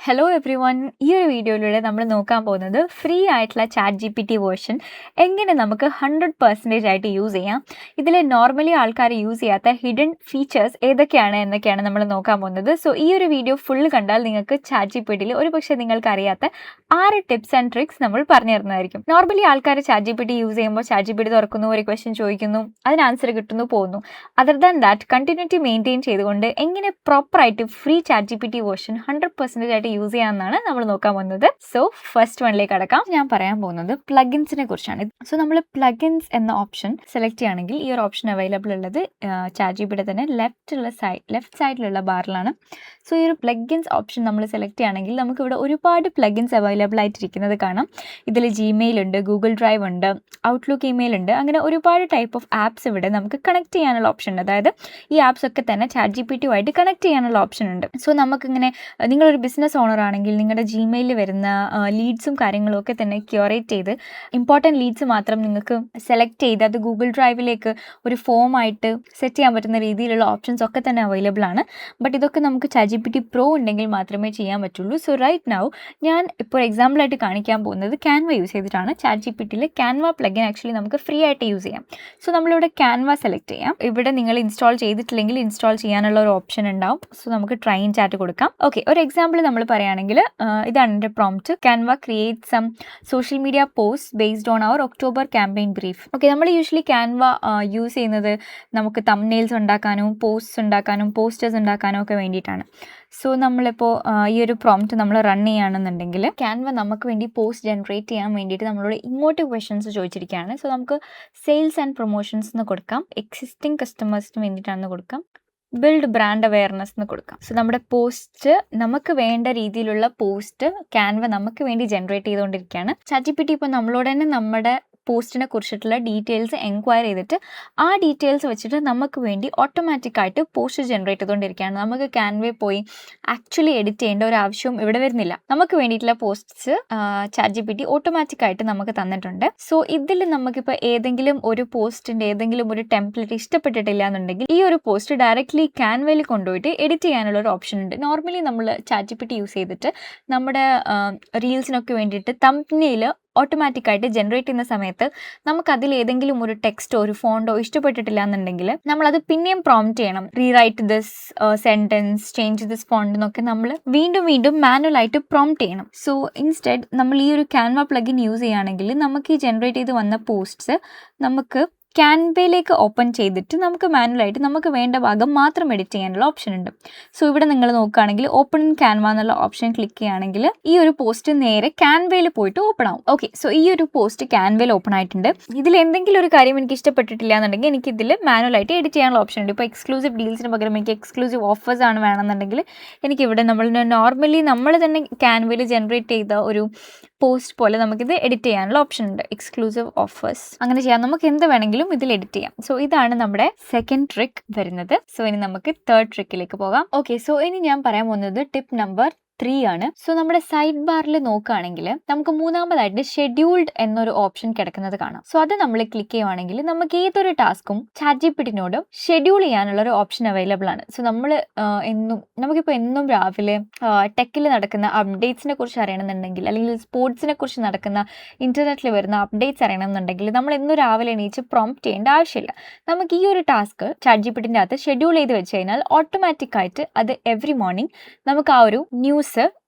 Hello every one, ഈ ഒരു വീഡിയോയിലൂടെ നമ്മൾ നോക്കാൻ പോകുന്നത് ഫ്രീ ആയിട്ടുള്ള chat G P T version എങ്ങനെ നമുക്ക് 100% ആയിട്ട് യൂസ് ചെയ്യാം. ഇതിൽ നോർമലി ആൾക്കാർ യൂസ് ചെയ്യാത്ത ഹിഡൻ ഫീച്ചേഴ്സ് ഏതൊക്കെയാണ് എന്നൊക്കെയാണ് നമ്മൾ നോക്കാൻ പോകുന്നത്. സോ ഈ ഒരു വീഡിയോ ഫുള്ള് കണ്ടാൽ നിങ്ങൾക്ക് ചാറ്റ് ജി പി ടിയിൽ ഒരു പക്ഷേ നിങ്ങൾക്ക് അറിയാത്ത 6 ടിപ്സ് ആൻഡ് ട്രിക്സ് നമ്മൾ പറഞ്ഞു തരുന്നതായിരിക്കും. നോർമലി ആൾക്കാർ chat G P T use ചെയ്യുമ്പോൾ ചാറ്റ് ജി പി ടി തുറക്കുന്നു, ഒരു ക്വസ്റ്റ്യൻ ചോദിക്കുന്നു, അതിന് ആൻസർ കിട്ടുന്നു, പോകുന്നു. Other than that continuity maintain ചെയ്തുകൊണ്ട് എങ്ങനെ പ്രോപ്പറായിട്ട് free chat G P T version 100% ആയിട്ട് യൂസ് ചെയ്യാമെന്നാണ് നമ്മൾ നോക്കാൻ പോകുന്നത്. സോ ഫസ്റ്റ് വണ്ണിലേക്ക് കടക്കാം. ഞാൻ പറയാൻ പോകുന്നത് പ്ലഗിൻസിനെ കുറിച്ചാണ്. സോ നമ്മൾ പ്ലഗിൻസ് എന്ന ഓപ്ഷൻ സെലക്ട് ചെയ്യുകയാണെങ്കിൽ ഈ ഒരു ഓപ്ഷൻ അവൈലബിൾ ഉള്ളത് ചാറ്റ് ജി പി ടി തന്നെ ലെഫ്റ്റ് സൈഡിലുള്ള ബാറിലാണ്. സോ ഈ ഒരു പ്ലഗിൻസ് ഓപ്ഷൻ നമ്മൾ സെലക്ട് ചെയ്യുകയാണെങ്കിൽ നമുക്കിവിടെ ഒരുപാട് പ്ലഗിൻസ് അവൈലബിൾ ആയിട്ടിരിക്കുന്നത് കാണാം. ഇതിൽ ജിമെയിൽ ഉണ്ട്, ഗൂഗിൾ ഡ്രൈവ് ഉണ്ട്, ഔട്ട്ലുക്ക് ഇമെയിൽ ഉണ്ട്, അങ്ങനെ ഒരുപാട് ടൈപ്പ് ഓഫ് ആപ്സ് ഇവിടെ നമുക്ക് കണക്ട് ചെയ്യാനുള്ള ഓപ്ഷൻ ഉണ്ട്. അതായത് ഈ ആപ്സ് ഒക്കെ തന്നെ ചാറ്റ് ജി പി ടി ആയിട്ട് കണക്ട് ചെയ്യാനുള്ള ഓപ്ഷൻ ഉണ്ട്. സോ നമുക്കിങ്ങനെ നിങ്ങളൊരു ബിസിനസ് ഓണർ ആണെങ്കിൽ നിങ്ങളുടെ ജിമെയിലിൽ വരുന്ന ലീഡ്സും കാര്യങ്ങളും ഒക്കെ തന്നെ ക്യൂറേറ്റ് ചെയ്ത് ഇമ്പോർട്ടൻറ്റ് ലീഡ്സ് മാത്രം നിങ്ങൾക്ക് സെലക്ട് ചെയ്ത് അത് ഗൂഗിൾ ഡ്രൈവിലേക്ക് ഒരു ഫോം ആയിട്ട് സെറ്റ് ചെയ്യാൻ പറ്റുന്ന രീതിയിലുള്ള ഓപ്ഷൻസ് ഒക്കെ തന്നെ അവൈലബിൾ ആണ്. ബട്ട് ഇതൊക്കെ നമുക്ക് chat G P T pro ഉണ്ടെങ്കിൽ മാത്രമേ ചെയ്യാൻ പറ്റുള്ളൂ. സോ റൈറ്റ് നൗ ഞാൻ ഇപ്പോൾ എക്സാമ്പിളായിട്ട് കാണിക്കാൻ പോകുന്നത് ക്യാൻവ യൂസ് ചെയ്തിട്ടാണ്. ചാറ്റ് ജി പി ടിയിൽ ക്യാൻവ പ്ലഗിൻ ആക്ച്വലി നമുക്ക് ഫ്രീ ആയിട്ട് യൂസ് ചെയ്യാം. സോ നമ്മളിവിടെ ക്യാൻവ സെലക്ട് ചെയ്യാം. ഇവിടെ നിങ്ങൾ ഇൻസ്റ്റാൾ ചെയ്തിട്ടില്ലെങ്കിൽ ഇൻസ്റ്റാൾ ചെയ്യാനുള്ള ഒരു ഓപ്ഷൻ ഉണ്ടാവും. സോ നമുക്ക് ട്രൈ ആൻഡ് ചാറ്റ് കൊടുക്കാം. ഓക്കെ, ഒരു എക്സാമ്പിൾ നമ്മൾ പറയുകയാണെങ്കിൽ ഇതാണ് എൻ്റെ prompt. Canva create some social media post based on our October campaign brief. Okay, നമ്മൾ യൂഷ്വലി ക്യാൻവ യൂസ് ചെയ്യുന്നത് നമുക്ക് തംബ്നെയിൽസ് ഉണ്ടാക്കാനും പോസ്റ്റ്സ് ഉണ്ടാക്കാനും പോസ്റ്റേഴ്സ് ഉണ്ടാക്കാനും ഒക്കെ വേണ്ടിയിട്ടാണ്. സോ നമ്മളിപ്പോൾ ഈ ഒരു പ്രോംപ്റ്റ് നമ്മൾ റൺ ചെയ്യുകയാണെന്നുണ്ടെങ്കിൽ ക്യാൻവ നമുക്ക് വേണ്ടി പോസ്റ്റ് ജനറേറ്റ് ചെയ്യാൻ വേണ്ടിയിട്ട് നമ്മളോട് ഇങ്ങോട്ട് ക്വസ്റ്റ്യൻസ് ചോദിച്ചിരിക്കുകയാണ്. സോ നമുക്ക് സെയിൽസ് ആൻഡ് പ്രൊമോഷൻസ് എന്ന് കൊടുക്കാം, എക്സിസ്റ്റിംഗ് കസ്റ്റമേഴ്സിന് വേണ്ടിയിട്ടാണെന്ന് കൊടുക്കാം, ബിൽഡ് ബ്രാൻഡ് അവെയർനെസ് എന്ന് കൊടുക്കാം. സോ നമ്മുടെ പോസ്റ്റ് നമുക്ക് വേണ്ട രീതിയിലുള്ള പോസ്റ്റ് ക്യാൻവ നമുക്ക് വേണ്ടി ജനറേറ്റ് ചെയ്തുകൊണ്ടിരിക്കുകയാണ്. ചാറ്റ് ജി പി ടി ഇപ്പോൾ നമ്മളോട് തന്നെ നമ്മുടെ പോസ്റ്റിനെ കുറിച്ചിട്ടുള്ള ഡീറ്റെയിൽസ് എൻക്വയർ ചെയ്തിട്ട് ആ ഡീറ്റെയിൽസ് വെച്ചിട്ട് നമുക്ക് വേണ്ടി ഓട്ടോമാറ്റിക്കായിട്ട് പോസ്റ്റ് ജനറേറ്റ് ചെയ്തുകൊണ്ടിരിക്കുകയാണ്. നമുക്ക് ക്യാൻവയിൽ പോയി ആക്ച്വലി എഡിറ്റ് ചെയ്യേണ്ട ഒരു ആവശ്യവും ഇവിടെ വരുന്നില്ല. നമുക്ക് വേണ്ടിയിട്ടുള്ള posts chat G P T ഓട്ടോമാറ്റിക്കായിട്ട് നമുക്ക് തന്നിട്ടുണ്ട്. സോ ഇതിൽ നമുക്കിപ്പോൾ ഏതെങ്കിലും ഒരു പോസ്റ്റിൻ്റെ ഏതെങ്കിലും ഒരു ടെംപ്ലേറ്റ് ഇഷ്ടപ്പെട്ടിട്ടില്ല എന്നുണ്ടെങ്കിൽ ഈ ഒരു പോസ്റ്റ് ഡയറക്റ്റ്ലി ക്യാൻവയിൽ കൊണ്ടുപോയിട്ട് എഡിറ്റ് ചെയ്യാനുള്ള ഒരു ഓപ്ഷൻ ഉണ്ട്. നോർമലി നമ്മൾ chat G P T use ചെയ്തിട്ട് നമ്മുടെ റീൽസിനൊക്കെ വേണ്ടിയിട്ട് തംബ്നെയിൽ ഓട്ടോമാറ്റിക്കായിട്ട് ജനറേറ്റ് ചെയ്യുന്ന സമയത്ത് നമുക്ക് അതിൽ ഏതെങ്കിലും ഒരു ടെക്സ്റ്റോ ഒരു ഫോണ്ടോ ഇഷ്ടപ്പെട്ടിട്ടില്ല എന്നുണ്ടെങ്കിൽ നമ്മളത് പിന്നെയും പ്രോംപ്റ്റ് ചെയ്യണം. Rewrite this sentence, change this font എന്നൊക്കെ നമ്മൾ വീണ്ടും മാനുവലായിട്ട് പ്രോംപ്റ്റ് ചെയ്യണം. സോ ഇൻസ്റ്റെഡ് നമ്മൾ ഈ ഒരു ക്യാൻവ പ്ലഗിൻ യൂസ് ചെയ്യുകയാണെങ്കിൽ നമുക്ക് ഈ ജനറേറ്റ് ചെയ്ത് വന്ന പോസ്റ്റ്സ് നമുക്ക് ക്യാൻവയിലേക്ക് ഓപ്പൺ ചെയ്തിട്ട് നമുക്ക് മാനുവലായിട്ട് നമുക്ക് വേണ്ട ഭാഗം മാത്രം എഡിറ്റ് ചെയ്യാനുള്ള ഓപ്ഷൻ ഉണ്ട്. സോ ഇവിടെ നിങ്ങൾ നോക്കുകയാണെങ്കിൽ ഓപ്പൺ ഇൻ ക്യാൻവ എന്നുള്ള ഓപ്ഷൻ ക്ലിക്ക് ചെയ്യുകയാണെങ്കിൽ ഈ ഒരു പോസ്റ്റ് നേരെ ക്യാൻവയിൽ പോയിട്ട് ഓപ്പൺ ആവും. ഓക്കെ, സോ ഈ ഒരു പോസ്റ്റ് ക്യാൻവയിൽ ഓപ്പൺ ആയിട്ടുണ്ട്. ഇതിൽ എന്തെങ്കിലും ഒരു കാര്യം എനിക്ക് ഇഷ്ടപ്പെട്ടിട്ടില്ല എന്നുണ്ടെങ്കിൽ എനിക്ക് ഇതിൽ മാനുവലായിട്ട് എഡിറ്റ് ചെയ്യാനുള്ള ഓപ്ഷൻ ഉണ്ട്. ഇപ്പോൾ എക്സ്ക്ലൂസീവ് ഡീൽസിന് പകരം എനിക്ക് എക്സ്ക്ലൂസീവ് ഓഫേഴ്സ് ആണ് വേണമെന്നുണ്ടെങ്കിൽ എനിക്കിവിടെ നോർമലി നമ്മൾ തന്നെ ക്യാൻവയിൽ ജനറേറ്റ് ചെയ്ത ഒരു പോസ്റ്റ് പോലെ നമുക്കിത് എഡിറ്റ് ചെയ്യാനുള്ള ഓപ്ഷൻ ഉണ്ട്. എക്സ്ക്ലൂസീവ് ഓഫേഴ്സ് അങ്ങനെ ചെയ്യാം. നമുക്ക് എന്ത് വേണമെങ്കിലും ഇതിൽ എഡിറ്റ് ചെയ്യാം. സോ ഇതാണ് നമ്മുടെ സെക്കൻഡ് ട്രിക്ക് വരുന്നത്. സോ ഇനി നമുക്ക് തേർഡ് ട്രിക്കിലേക്ക് പോകാം. ഓക്കെ, സോ ഇനി ഞാൻ പറയാൻ പോകുന്നത് ടിപ്പ് നമ്പർ 3 ആണ്. സോ നമ്മുടെ സൈഡ് ബാറിൽ നോക്കുകയാണെങ്കിൽ നമുക്ക് മൂന്നാമതായിട്ട് ഷെഡ്യൂൾഡ് എന്നൊരു ഓപ്ഷൻ കിടക്കുന്നത് കാണാം. സോ അത് നമ്മൾ ക്ലിക്ക് ചെയ്യുവാണെങ്കിൽ നമുക്ക് ഏതൊരു ടാസ്കും ചാറ്റ് ജി പി ടിനോട് ഷെഡ്യൂൾ ചെയ്യാനുള്ള ഒരു ഓപ്ഷൻ അവൈലബിൾ ആണ്. സോ നമ്മൾ നമുക്കിപ്പോൾ എന്നും രാവിലെ ടെക്കിൽ നടക്കുന്ന അപ്ഡേറ്റ്സിനെ കുറിച്ച് അറിയണമെന്നുണ്ടെങ്കിൽ അല്ലെങ്കിൽ സ്പോർട്സിനെ കുറിച്ച് നടക്കുന്ന ഇന്റർനെറ്റിൽ വരുന്ന അപ്ഡേറ്റ്സ് അറിയണമെന്നുണ്ടെങ്കിൽ നമ്മൾ എന്നും രാവിലെ എണീച്ച് പ്രോംപ്റ്റ് ചെയ്യേണ്ട ആവശ്യമില്ല. നമുക്ക് ഈ ഒരു ടാസ്ക് ചാറ്റ് ജി പി ടിൻ്റെ അകത്ത് ഷെഡ്യൂൾ ചെയ്ത് വെച്ച് കഴിഞ്ഞാൽ ഓട്ടോമാറ്റിക്കായിട്ട് അത് എവറി മോർണിംഗ് നമുക്ക് ആ ഒരു ന്യൂസ്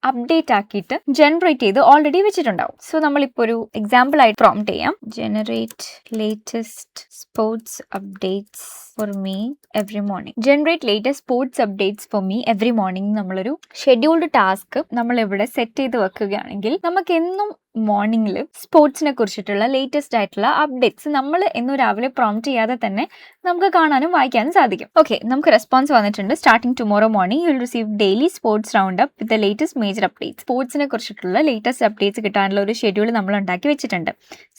അപ്ഡേറ്റ് ആക്കിയിട്ട് ജനറേറ്റ് ചെയ്ത് ഓൾറെഡി വെച്ചിട്ടുണ്ടാവും. സോ നമ്മളിപ്പോൾ ഒരു എക്സാമ്പിൾ ആയിട്ട് പ്രോംപ്റ്റ് ചെയ്യാം. Generate latest sports updates for me every morning. Generate latest sports updates for me every morning നമ്മളൊരു ഷെഡ്യൂൾഡ് ടാസ്ക് നമ്മളിവിടെ സെറ്റ് ചെയ്ത് വെക്കുകയാണെങ്കിൽ നമുക്ക് എന്നും മോർണിംഗിൽ സ്പോർട്സിനെ കുറിച്ചിട്ടുള്ള ലേറ്റസ്റ്റ് ആയിട്ടുള്ള അപ്ഡേറ്റ്സ് നമ്മൾ എന്നും രാവിലെ പ്രോംപ്റ്റ് ചെയ്യാതെ തന്നെ നമുക്ക് കാണാനും വായിക്കാനും സാധിക്കും. ഓക്കെ, നമുക്ക് റെസ്പോൺസ് വന്നിട്ടുണ്ട്. Starting tomorrow morning you will receive daily sports round up with the latest major updates. സ്പോർട്സിനെ കുറിച്ചിട്ടുള്ള ലേറ്റസ്റ്റ് അപ്ഡേറ്റ്സ് കിട്ടാനുള്ള ഒരു ഷെഡ്യൂൾ നമ്മൾ ഉണ്ടാക്കി വെച്ചിട്ടുണ്ട്.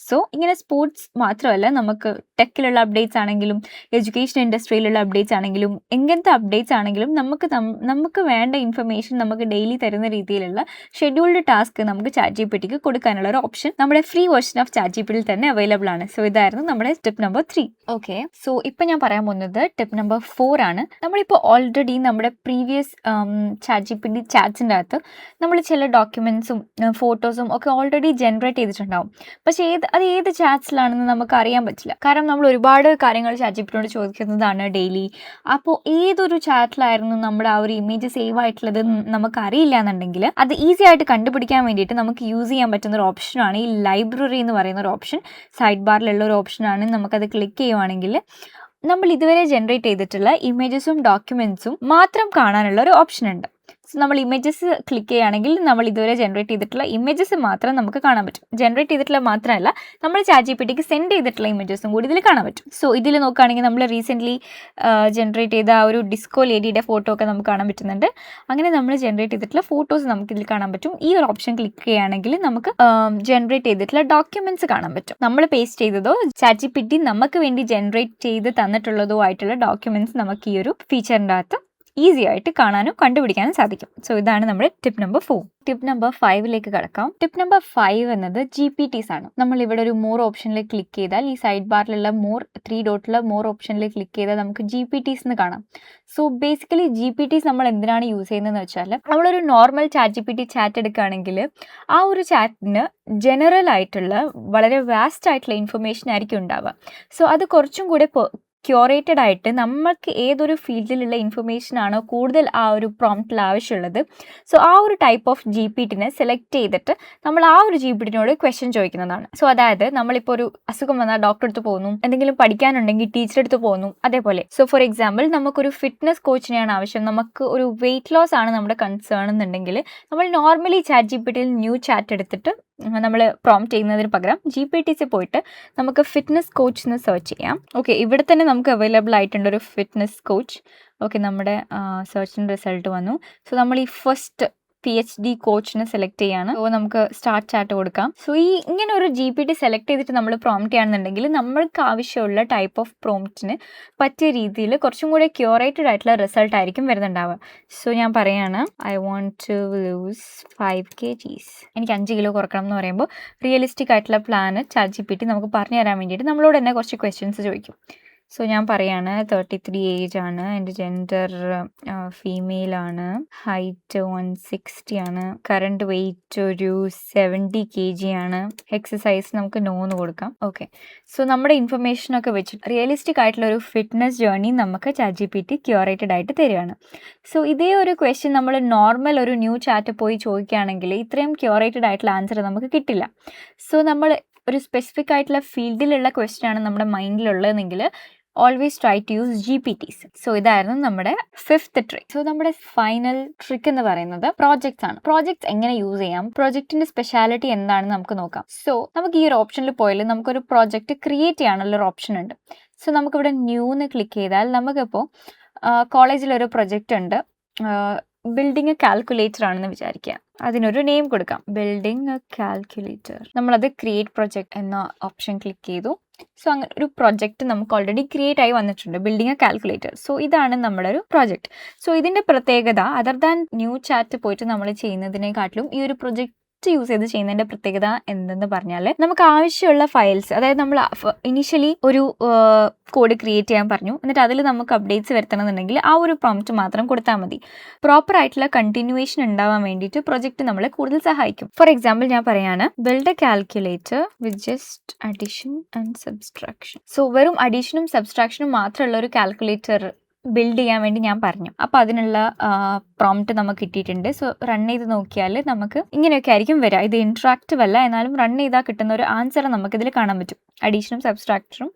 സോ ഇങ്ങനെ സ്പോർട്സ് മാത്രമല്ല, നമുക്ക് ടെക്കിലുള്ള അപ്ഡേറ്റ്സ് ആണെങ്കിലും എഡ്യൂക്കേഷൻ ഇൻഡസ്ട്രിയിലുള്ള അപ്ഡേറ്റ്സ് ആണെങ്കിലും എങ്ങനത്തെ അപ്ഡേറ്റ്സ് ആണെങ്കിലും നമുക്ക് വേണ്ട ഇൻഫർമേഷൻ നമുക്ക് ഡെയിലി തരുന്ന രീതിയിലുള്ള ഷെഡ്യൂൾഡ് ടാസ്ക് നമുക്ക് ചാറ്റ് ജി പി ടിക്ക് കൊടുക്കാനുള്ള ഒരു ഓപ്ഷൻ നമ്മുടെ free version of chat G P ടിയിൽ തന്നെ അവൈലബിൾ ആണ്. സോ ഇതായിരുന്നു നമ്മുടെ ടിപ്പ് നമ്പർ 3. ഓക്കെ, സോ ഇപ്പം ഞാൻ പറയാൻ പോകുന്നത് ടിപ്പ് നമ്പർ 4 ആണ്. നമ്മളിപ്പോൾ ഓൾറെഡി നമ്മുടെ previous chat G P T ചാറ്റ്സിൻ്റെ അകത്ത് നമ്മൾ ചില ഡോക്യുമെൻറ്റ്സും ഫോട്ടോസും ഒക്കെ ഓൾറെഡി ജനറേറ്റ് ചെയ്തിട്ടുണ്ടാവും. പക്ഷേ ഏത് ചാറ്റ്സിലാണെന്ന് നമുക്ക് അറിയാൻ പറ്റില്ല. കാരണം നമ്മൾ ഒരുപാട് കാര്യങ്ങൾ ChatGPTയോട് ചോദിക്കുന്നതാണ് ഡെയിലി. അപ്പോൾ ഏതൊരു ചാറ്റിലായിരുന്നു നമ്മുടെ ആ ഒരു ഇമേജ് സേവ് ആയിട്ടുള്ളത് നമുക്കറിയില്ല എന്നുണ്ടെങ്കിൽ അത് ഈസി ആയിട്ട് കണ്ടുപിടിക്കാൻ വേണ്ടിയിട്ട് നമുക്ക് യൂസ് ചെയ്യാൻ പറ്റുന്ന ഒരു ഓപ്ഷനാണ് ഈ ലൈബ്രറി എന്ന് പറയുന്ന ഒരു ഓപ്ഷൻ. സൈഡ് ബാറിലുള്ള ഒരു ഓപ്ഷനാണ്. നമുക്കത് ക്ലിക്ക് ചെയ്യുവാണെങ്കിൽ നമ്മൾ ഇതുവരെ ജനറേറ്റ് ചെയ്തിട്ടുള്ള ഇമേജസും ഡോക്യുമെൻറ്റ്സും മാത്രം കാണാനുള്ള ഒരു ഓപ്ഷൻ ഉണ്ട്. സോ നമ്മൾ ഇമേജസ് ക്ലിക്ക് ചെയ്യുകയാണെങ്കിൽ നമ്മൾ ഇതുവരെ ജനറേറ്റ് ചെയ്തിട്ടുള്ള ഇമേജസ് മാത്രം നമുക്ക് കാണാൻ പറ്റും. ജനറേറ്റ് ചെയ്തിട്ടുള്ള മാത്രമല്ല, നമ്മൾ ChatGPTക്ക് സെൻഡ് ചെയ്തിട്ടുള്ള ഇമേജസും കൂടി ഇതിൽ കാണാൻ പറ്റും. സോ ഇതിൽ നോക്കുകയാണെങ്കിൽ നമ്മൾ റീസെൻ്റ്ലി ജനറേറ്റ് ചെയ്ത ആ ഒരു ഡിസ്കോ ലേഡിയുടെ ഫോട്ടോ ഒക്കെ നമുക്ക് കാണാൻ പറ്റുന്നുണ്ട്. അങ്ങനെ നമ്മൾ ജനറേറ്റ് ചെയ്തിട്ടുള്ള ഫോട്ടോസ് നമുക്കിതിൽ കാണാൻ പറ്റും. ഈ ഒരു ഓപ്ഷൻ ക്ലിക്ക് ചെയ്യുകയാണെങ്കിൽ നമുക്ക് ജനറേറ്റ് ചെയ്തിട്ടുള്ള ഡോക്യുമെൻറ്റ്സ് കാണാൻ പറ്റും. നമ്മൾ പേസ്റ്റ് ചെയ്തതോ ChatGPT നമുക്ക് വേണ്ടി ജനറേറ്റ് ചെയ്ത് തന്നിട്ടുള്ളതോ ആയിട്ടുള്ള ഡോക്യുമെൻറ്റ്സ് നമുക്ക് ഈ ഒരു ഫീച്ചറിൻ്റെ അകത്ത് ഈസി ആയിട്ട് കാണാനും കണ്ടുപിടിക്കാനും സാധിക്കും. സോ ഇതാണ് നമ്മുടെ ടിപ്പ് നമ്പർ 4. ടിപ്പ് നമ്പർ 5ലേക്ക് കടക്കാം. ടിപ്പ് നമ്പർ 5 എന്നത് GPTs ആണ്. നമ്മൾ ഇവിടെ ഒരു മോർ ഓപ്ഷനിൽ ക്ലിക്ക് ചെയ്താൽ ഈ സൈഡ് ബാറിലുള്ള 3 ഡോട്ടിലുള്ള മോർ ഓപ്ഷനിൽ ക്ലിക്ക് ചെയ്താൽ നമുക്ക് GPTs എന്ന് കാണാം. സോ ബേസിക്കലി GPTs നമ്മൾ എന്തിനാണ് യൂസ് ചെയ്യുന്നതെന്ന് വെച്ചാൽ, നമ്മളൊരു നോർമൽ ChatGPT ചാറ്റ് എടുക്കുകയാണെങ്കിൽ ആ ഒരു ചാറ്റിന് ജനറൽ ആയിട്ടുള്ള വളരെ വാസ്റ്റ് ആയിട്ടുള്ള ഇൻഫർമേഷൻ ആയിരിക്കും ഉണ്ടാവുക. സോ അത് കുറച്ചും കൂടെ ക്യൂറേറ്റഡ് ആയിട്ട് നമ്മൾക്ക് ഏതൊരു ഫീൽഡിലുള്ള ഇൻഫർമേഷൻ ആണോ കൂടുതൽ ആ ഒരു പ്രോംപ്റ്റിൽ ആവശ്യമുള്ളത്, സോ ആ ഒരു ടൈപ്പ് ഓഫ് GPTനെ സെലക്ട് ചെയ്തിട്ട് നമ്മൾ ആ ഒരു GPTനോട് ക്വസ്റ്റ്യൻ ചോദിക്കുന്നതാണ്. സോ അതായത് നമ്മളിപ്പോൾ ഒരു അസുഖം വന്നാൽ ഡോക്ടറെ അടുത്ത് പോകുന്നു, എന്തെങ്കിലും പഠിക്കാനുണ്ടെങ്കിൽ ടീച്ചറെ അടുത്ത് പോകുന്നു, അതേപോലെ. സോ ഫോർ എക്സാമ്പിൾ നമുക്കൊരു ഫിറ്റ്നസ് കോച്ചിനെയാണ് ആവശ്യം, നമുക്ക് ഒരു വെയിറ്റ് ലോസ് ആണ് നമ്മുടെ കൺസേൺ എന്നുണ്ടെങ്കിൽ നമ്മൾ നോർമലി ChatGPTയിൽ ന്യൂ ചാറ്റ് എടുത്തിട്ട് നമ്മൾ പ്രോംപ്റ്റ് ചെയ്യുന്നതിന് പകരം GPTs പോയിട്ട് നമുക്ക് ഫിറ്റ്നസ് കോച്ച് എന്ന് സെർച്ച് ചെയ്യാം. ഓക്കെ, ഇവിടെ തന്നെ നമുക്ക് അവൈലബിൾ ആയിട്ടുണ്ട് ഒരു ഫിറ്റ്നസ് കോച്ച്. ഓക്കെ, നമ്മുടെ സെർച്ചിൻ്റെ റിസൾട്ട് വന്നു. സോ നമ്മൾ ഈ ഫസ്റ്റ് PhD കോച്ചിനെ സെലക്ട് ചെയ്യാണ്. സോ നമുക്ക് സ്റ്റാർട്ട് ചാറ്റ് കൊടുക്കാം. സോ ഇങ്ങനെ ഒരു GPT സെലക്ട് ചെയ്തിട്ട് നമ്മൾ പ്രോംപ്റ്റ് ചെയ്യുകയാണെന്നുണ്ടെങ്കിൽ നമ്മൾക്ക് ആവശ്യമുള്ള ടൈപ്പ് ഓഫ് പ്രോംപ്റ്റിന് പറ്റിയ രീതിയിൽ കുറച്ചും കൂടെ ക്യൂറേറ്റഡ് ആയിട്ടുള്ള റിസൾട്ട് ആയിരിക്കും വരുന്നുണ്ടാവുക. സോ ഞാൻ പറയാണ്, I want to lose 5 kgs. എനിക്ക് 5 കിലോ കുറക്കണം എന്ന് പറയുമ്പോൾ റിയലിസ്റ്റിക് ആയിട്ടുള്ള പ്ലാന് ChatGPT നമുക്ക് പറഞ്ഞു തരാൻ വേണ്ടിയിട്ട് നമ്മളോട് തന്നെ കുറച്ച് ക്വസ്റ്റ്യൻസ് ചോദിക്കും. സോ ഞാൻ പറയാണ് 33 ഏജ് ആണ്, എൻ്റെ ജെൻഡർ ഫീമെയിൽ ആണ്, ഹൈറ്റ് 160 ആണ്, കറണ്ട് വെയിറ്റ് ഒരു 70 kg ആണ്, എക്സസൈസ് നമുക്ക് നോ എന്ന് കൊടുക്കാം. ഓക്കെ, സോ നമ്മുടെ ഇൻഫർമേഷനൊക്കെ വെച്ചിട്ട് റിയലിസ്റ്റിക് ആയിട്ടുള്ള ഒരു ഫിറ്റ്നസ് ജേർണി നമുക്ക് ChatGPT ക്യൂറേറ്റഡ് ആയിട്ട് തരികയാണ്. സോ ഇതേ ഒരു ക്വസ്റ്റ്യൻ നമ്മൾ നോർമൽ ഒരു ന്യൂ ചാറ്റ് പോയി ചോദിക്കുകയാണെങ്കിൽ ഇത്രയും ക്യൂറേറ്റഡ് ആയിട്ടുള്ള ആൻസർ നമുക്ക് കിട്ടില്ല. സോ നമ്മൾ ഒരു സ്പെസിഫിക് ആയിട്ടുള്ള ഫീൽഡിലുള്ള ക്വസ്റ്റ്യൻ ആണ് നമ്മുടെ മൈൻഡിലുള്ളതെങ്കിൽ always try to use GPTs. So ഇതായിരുന്നു നമ്മുടെ 5th ട്രിക്ക്. സോ നമ്മുടെ ഫൈനൽ ട്രിക്ക് എന്ന് പറയുന്നത് പ്രോജക്ട്സ് ആണ്. പ്രോജക്ട്സ് എങ്ങനെ യൂസ് ചെയ്യാം, പ്രോജക്റ്റിന്റെ സ്പെഷ്യാലിറ്റി എന്താണെന്ന് നമുക്ക് നോക്കാം. സോ നമുക്ക് ഈ ഒരു ഓപ്ഷനിൽ പോയാൽ നമുക്കൊരു പ്രോജക്റ്റ് ക്രിയേറ്റ് ചെയ്യാനുള്ള ഒരു ഓപ്ഷൻ ഉണ്ട്. സോ നമുക്കിവിടെ ന്യൂ എന്ന് ക്ലിക്ക് ചെയ്താൽ നമുക്കിപ്പോൾ കോളേജിലൊരു പ്രൊജക്റ്റ് ഉണ്ട്, ബിൽഡിംഗ് എ കാൽക്കുലേറ്റർ ആണെന്ന് വിചാരിക്കുക. അതിനൊരു നെയിം കൊടുക്കാം, ബിൽഡിംഗ് എ കാൽക്കുലേറ്റർ. നമ്മളത് ക്രിയേറ്റ് പ്രൊജക്റ്റ് എന്ന ഓപ്ഷൻ ക്ലിക്ക് ചെയ്തു. സോ അങ്ങനെ ഒരു പ്രൊജക്റ്റ് നമുക്ക് ഓൾറെഡി ക്രിയേറ്റ് ആയി വന്നിട്ടുണ്ട്, ബിൽഡിംഗ് എ കാൽക്കുലേറ്റർ. സോ ഇതാണ് നമ്മുടെ ഒരു പ്രൊജക്റ്റ്. സോ ഇതിൻ്റെ പ്രത്യേകത അതർ ദാൻ ന്യൂ ചാറ്റ് പോയിട്ട് നമ്മൾ ചെയ്യുന്നതിനെക്കാട്ടിലും ഈ ഒരു പ്രൊജക്റ്റ് യൂസ് ചെയ്ത് ചെയ്യുന്നതിൻ്റെ പ്രത്യേകത എന്തെന്ന് പറഞ്ഞാൽ നമുക്ക് ആവശ്യമുള്ള ഫയൽസ്, അതായത് നമ്മൾ ഇനിഷ്യലി ഒരു കോഡ് ക്രിയേറ്റ് ചെയ്യാൻ പറഞ്ഞു, എന്നിട്ട് അതിൽ നമുക്ക് അപ്ഡേറ്റ്സ് വരുത്തണമെന്നുണ്ടെങ്കിൽ ആ ഒരു പ്രോംപ്റ്റ് മാത്രം കൊടുത്താൽ മതി. പ്രോപ്പർ ആയിട്ടുള്ള കണ്ടിന്യൂവേഷൻ ഉണ്ടാവാൻ വേണ്ടിയിട്ട് പ്രൊജക്റ്റ് നമ്മളെ കൂടുതൽ സഹായിക്കും. ഫോർ എക്സാമ്പിൾ ഞാൻ പറയാണ്, build a calculator with just addition and subtraction. So വെറും അഡീഷനും സബ്സ്ട്രാക്ഷനും മാത്രമുള്ള ഒരു കാൽക്കുലേറ്റർ ബിൽഡ് ചെയ്യാൻ വേണ്ടി ഞാൻ പറഞ്ഞു. അപ്പോൾ അതിനുള്ള പ്രോംപ്റ്റ് നമുക്ക് കിട്ടിയിട്ടുണ്ട്. സോ റൺ ചെയ്ത് നോക്കിയാൽ നമുക്ക് ഇങ്ങനെയൊക്കെ ആയിരിക്കും വരിക. ഇത് ഇൻട്രാക്റ്റീവ് അല്ല, എന്നാലും റൺ ചെയ്താൽ കിട്ടുന്ന ഒരു ആൻസർ നമുക്കിതിൽ കാണാൻ പറ്റും. അഡീഷനും സബ്സ്ട്രാക്ഷനും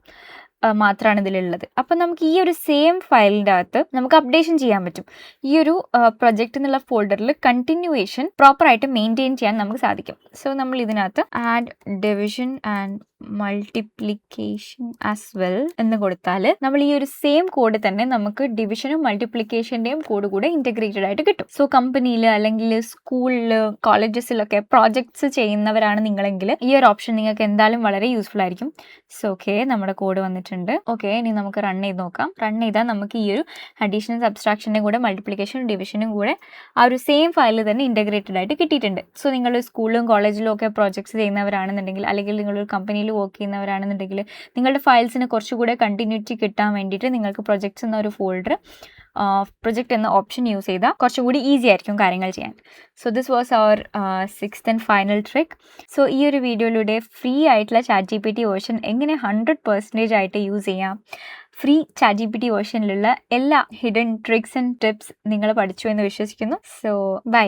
മാത്രമാണ് ഇതിലുള്ളത്. അപ്പം നമുക്ക് ഈ ഒരു സെയിം ഫയലിൻ്റെ അകത്ത് നമുക്ക് അപ്ഡേഷൻ ചെയ്യാൻ പറ്റും. ഈ ഒരു പ്രൊജക്റ്റ് എന്നുള്ള ഫോൾഡറിൽ കണ്ടിന്യൂവേഷൻ പ്രോപ്പറായിട്ട് മെയിൻറ്റെയിൻ ചെയ്യാൻ നമുക്ക് സാധിക്കും. സോ നമ്മൾ ഇതിനകത്ത് add division and multiplication as well എന്ന് കൊടുത്താൽ നമ്മൾ ഈ ഒരു സെയിം കോഡ് തന്നെ നമുക്ക് ഡിവിഷനും മൾട്ടിപ്ലിക്കേഷൻ്റെയും കോഡ് കൂടെ ഇൻറ്റഗ്രേറ്റഡ് ആയിട്ട് കിട്ടും. സോ കമ്പനിയിൽ അല്ലെങ്കിൽ സ്കൂളിൽ കോളേജസിലൊക്കെ പ്രോജക്ട്സ് ചെയ്യുന്നവരാണ് നിങ്ങളെങ്കിൽ ഈ ഒരു ഓപ്ഷൻ നിങ്ങൾക്ക് എന്തായാലും വളരെ യൂസ്ഫുൾ ആയിരിക്കും. സോ ഓക്കെ, നമ്മുടെ കോഡ് വന്നിട്ടുണ്ട്. ഓക്കെ, ഇനി നമുക്ക് റൺ ചെയ്ത് നോക്കാം. റൺ ചെയ്താൽ നമുക്ക് ഈ ഒരു അഡീഷണൽ സബ്സ്ട്രാക്ഷൻ്റെ കൂടെ മൾട്ടിപ്ലിക്കേഷനും ഡിവിഷനും കൂടെ ആ ഒരു സെയിം ഫയലിൽ തന്നെ ഇൻറ്റഗ്രേറ്റഡ് ആയിട്ട് കിട്ടിയിട്ടുണ്ട്. സോ നിങ്ങൾ സ്കൂളിലും കോളേജിലും ഒക്കെ പ്രോജക്ട്സ് ചെയ്യുന്നവരാണെന്നുണ്ടെങ്കിൽ അല്ലെങ്കിൽ നിങ്ങളൊരു കമ്പനിയിൽ വർക്ക് ചെയ്യുന്നവരാണെന്നുണ്ടെങ്കിൽ നിങ്ങളുടെ ഫയൽസിന് കുറച്ചുകൂടെ കണ്ടിന്യൂറ്റി കിട്ടാൻ വേണ്ടിയിട്ട് നിങ്ങൾക്ക് പ്രൊജക്ട്സ് എന്ന ഒരു ഫോൾഡർ പ്രൊജക്റ്റ് എന്ന ഓപ്ഷൻ യൂസ് ചെയ്താൽ കുറച്ചുകൂടി ഈസി ആയിരിക്കും കാര്യങ്ങൾ ചെയ്യാൻ. So this was our 6th and final trick. So ഈ ഒരു വീഡിയോയിലൂടെ ഫ്രീ ആയിട്ടുള്ള ChatGPT വേർഷൻ എങ്ങനെ 100% ആയിട്ട് യൂസ് ചെയ്യാം, ഫ്രീ ChatGPT വേർഷനിലുള്ള എല്ലാ ഹിഡൻ ട്രിക്സ് ആൻഡ് ടിപ്സ് നിങ്ങൾ പഠിച്ചു എന്ന് വിശ്വസിക്കുന്നു. So by.